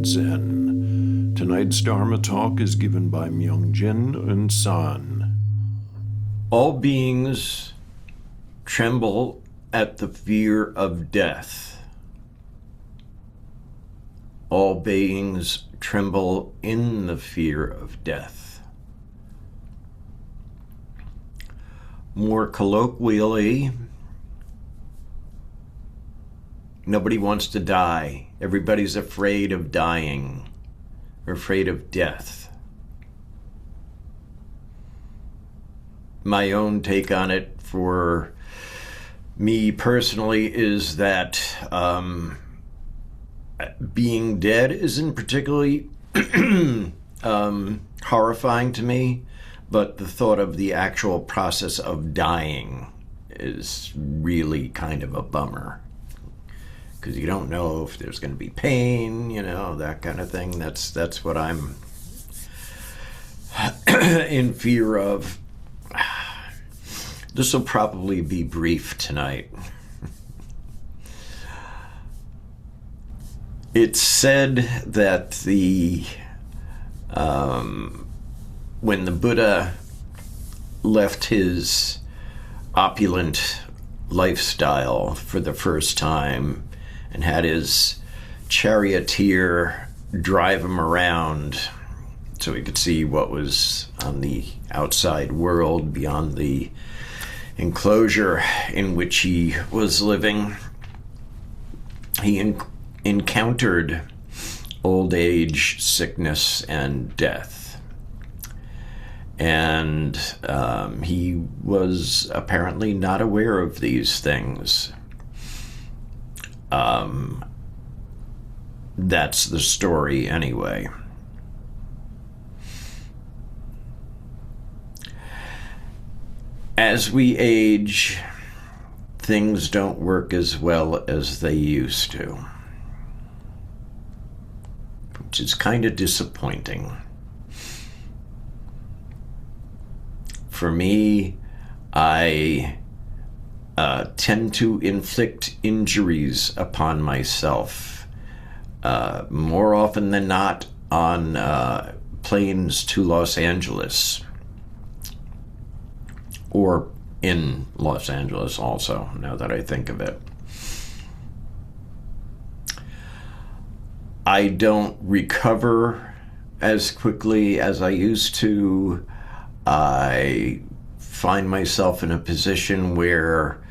of Zen. Tonight's Dharma talk is given by Myung-Jin and Sahn. All beings tremble at the fear of death. All beings tremble in the fear of death. More colloquially, nobody wants to die. Everybody's afraid of dying, or afraid of death. My own take on it for me personally is that being dead isn't particularly horrifying to me, but the thought of the actual process of dying is really kind of a bummer. Because you don't know if there's going to be pain, that kind of thing. That's what I'm in fear of. This will probably be brief tonight. It's said that when the Buddha left his opulent lifestyle for the first time and had his charioteer drive him around so he could see what was on the outside world beyond the enclosure in which he was living, he encountered old age, sickness, and death. And he was apparently not aware of these things. That's the story anyway. As we age, things don't work as well as they used to, which is kind of disappointing. For me, I tend to inflict injuries upon myself more often than not on planes to Los Angeles, or in Los Angeles also, now that I think of it. I don't recover as quickly as I used to. I find myself in a position where,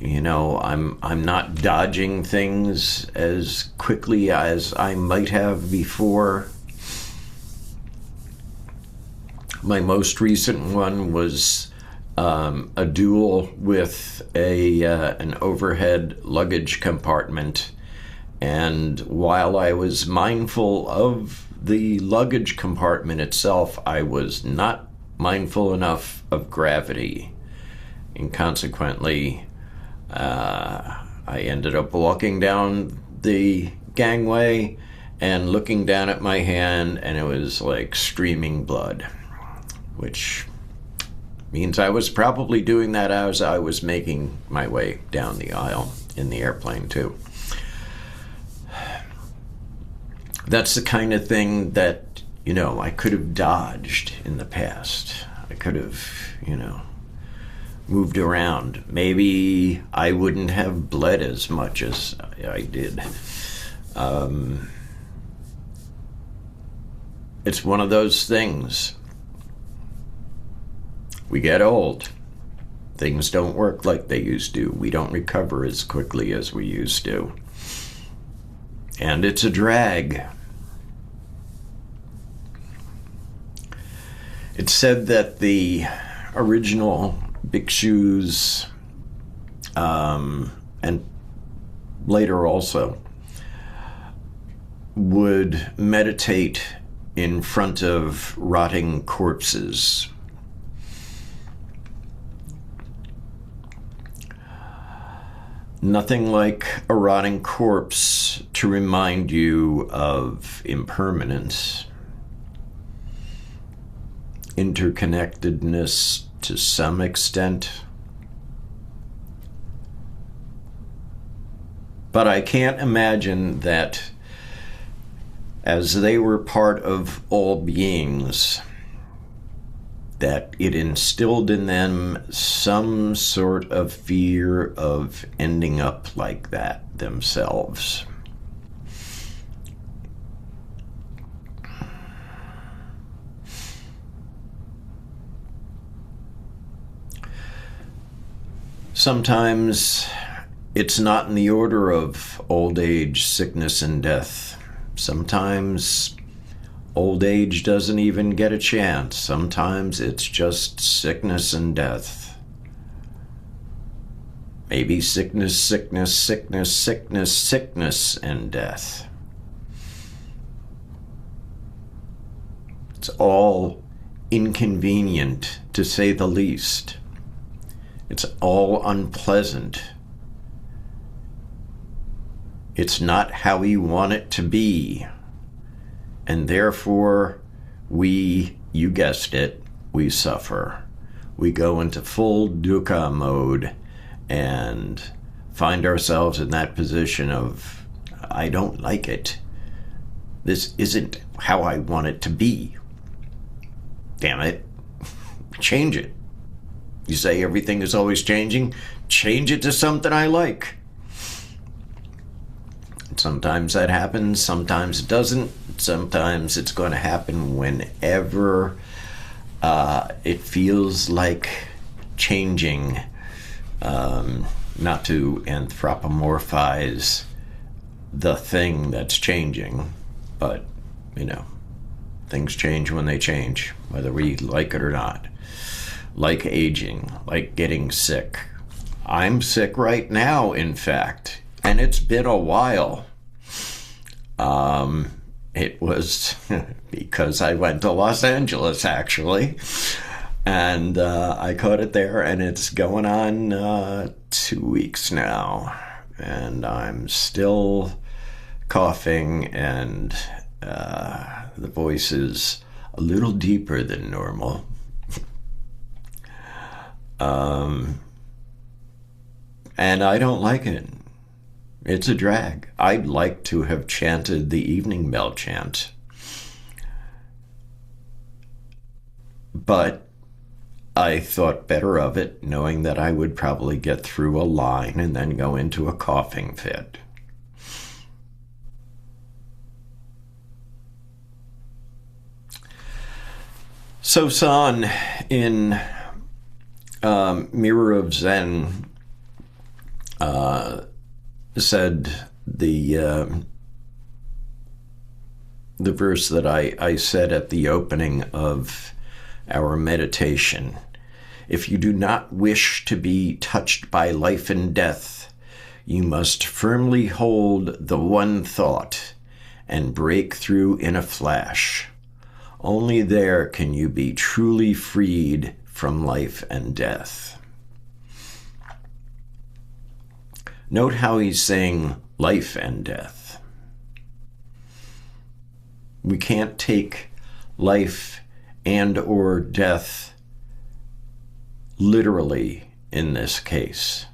I'm not dodging things as quickly as I might have before. My most recent one was a duel with an overhead luggage compartment. And while I was mindful of the luggage compartment itself, I was not mindful enough of gravity. And consequently, I ended up walking down the gangway and looking down at my hand, and it was like streaming blood, which means I was probably doing that as I was making my way down the aisle in the airplane too. That's the kind of thing that, I could have dodged in the past. I could have, moved around. Maybe I wouldn't have bled as much as I did. It's one of those things. We get old. Things don't work like they used to. We don't recover as quickly as we used to. And it's a drag. It's said that the original bhikshus, and later also, would meditate in front of rotting corpses. Nothing like a rotting corpse to remind you of impermanence, interconnectedness to some extent. But I can't imagine that as they were part of all beings, that it instilled in them some sort of fear of ending up like that themselves. Sometimes it's not in the order of old age, sickness, and death. Sometimes old age doesn't even get a chance. Sometimes it's just sickness and death. Maybe sickness, sickness, sickness, sickness, sickness, and death. It's all inconvenient, to say the least. It's all unpleasant. It's not how we want it to be. And therefore, you guessed it, we suffer. We go into full dukkha mode and find ourselves in that position of, I don't like it. This isn't how I want it to be. Damn it. Change it. You say everything is always changing, change it to something I like. Sometimes that happens, sometimes it doesn't. Sometimes it's going to happen whenever it feels like changing. Not to anthropomorphize the thing that's changing, but, things change when they change, whether we like it or not. Like aging, like getting sick. I'm sick right now, in fact, and it's been a while. It was because I went to Los Angeles, actually, and I caught it there, and it's going on 2 weeks now, and I'm still coughing, and the voice is a little deeper than normal. And I don't like it. It's a drag. I'd like to have chanted the evening bell chant. But I thought better of it, knowing that I would probably get through a line and then go into a coughing fit. So Sahn, in Mirror of Zen, said the verse that I said at the opening of our meditation. If you do not wish to be touched by life and death, you must firmly hold the one thought and break through in a flash. Only there can you be truly freed from life and death. Note how he's saying life and death. We can't take life and or death literally in this case.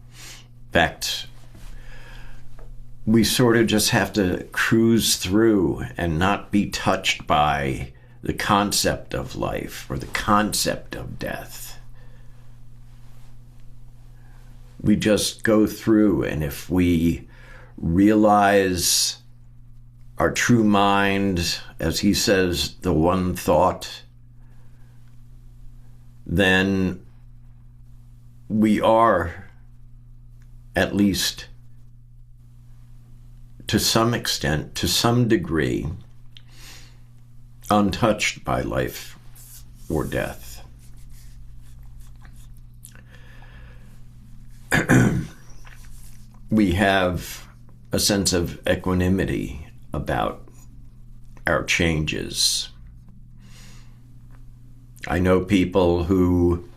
In fact, we sort of just have to cruise through and not be touched by the concept of life or the concept of death. We just go through, and if we realize our true mind, as he says, the one thought, then we are, at least to some extent, to some degree, untouched by life or death. We have a sense of equanimity about our changes. I know people who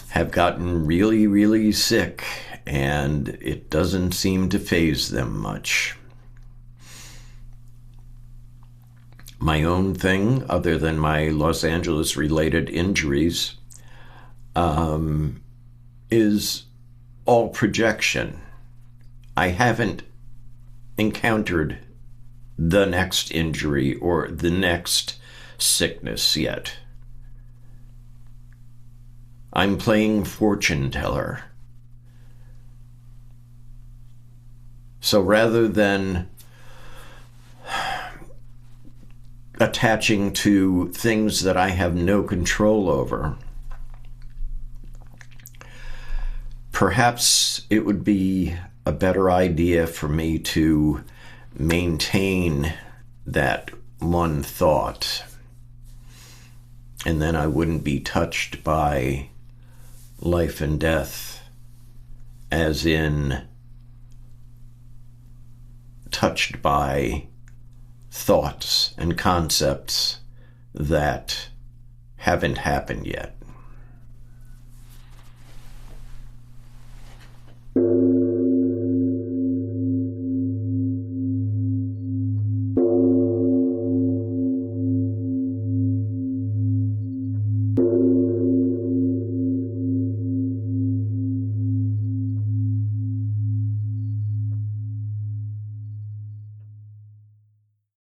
have gotten really, really sick, and it doesn't seem to faze them much. My own thing, other than my Los Angeles-related injuries, is all projection. I haven't encountered the next injury or the next sickness yet. I'm playing fortune teller. So rather than attaching to things that I have no control over, perhaps it would be a better idea for me to maintain that one thought, and then I wouldn't be touched by life and death, as in touched by thoughts and concepts that haven't happened yet.